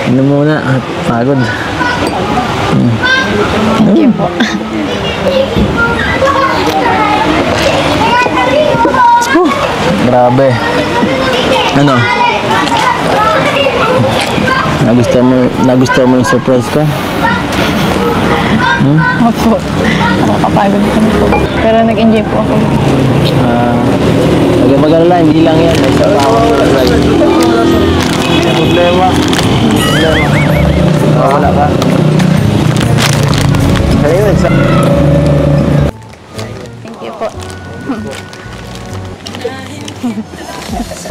Ano muna at pagod. Thank you po. Grabe. Ano? Nagustuhan mo yung surprise ko? Opo. Nakakapagod po. Pero nag-enjoy po ako. Huwag mag-alala, hindi lang yan. May isa pa ako surprise. Problema. Wala ka. Ayun, Thank you po.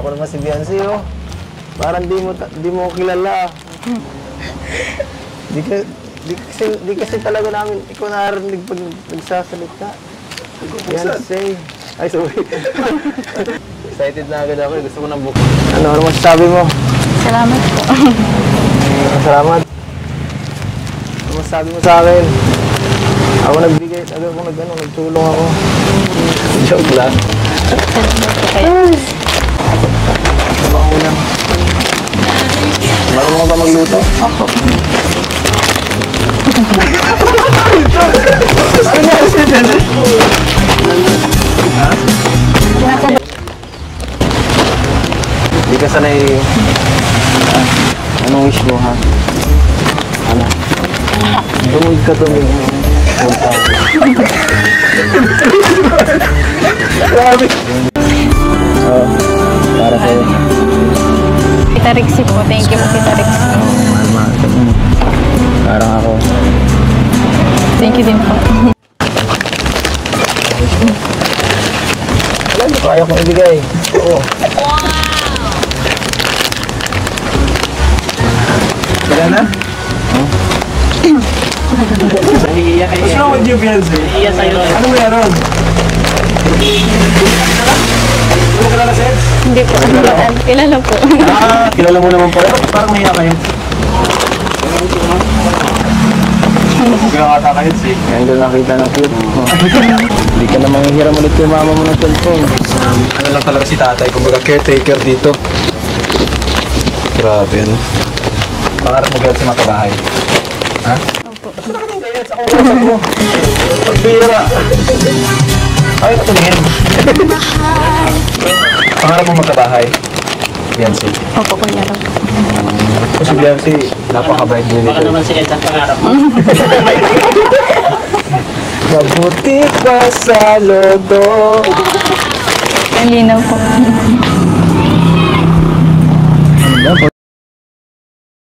ako naman si Beyonce, oh. Parang di mo kilala. Di kasi talaga namin, ikaw narinig pag nagsasalita. Beyonce. Ay, sorry. Excited na agad ako, gusto ko ng book. Ano masasabi mo? Salamat po. Salamat. Ano masasabi mo sa akin? Ako nagbigay, nagtulong ako. Joke lang. Salamat po kayo. Baka ulam. Marunong ka ba magluto? Opo. Hindi ka sanay. Anong wish mo, ha? Ano? Tumig ka, tumig mo. Grabe. Para sa'yo. Tita Rixie po. Thank you po, Tita Rixie. Parang ako. Thank you din po. Alam mo, kaya kong ibigay. Oo. Wala na? Nahiiyak kayo. What's wrong with you, Beyonce? Nahiiyak sa'yo. Ano meron? Hindi mo kilala, Seth? Hindi po. Kilala po. Kilala mo naman pala. Parang nahiya kayo. Kaya kata kayo, Seth. Ngayon doon nakita ng cute. Hindi ka naman hihiram ulit yung mama mo ng cellphone. Ano lang talaga si tatay, kumbaga caretaker dito. Grabe, ano? Pangarap mo gawin sa mga kabahay. Ha? Opo. Pagbira! Ay, patumingin. Pangarap mo magkabahay? Beyonce. Opo, kuya lang po. Kasi Beyonce, napaka-bright din Baka dito. naman si Ed ang pangarap mo. Mabuti pa sa lodo. Ang linaw po.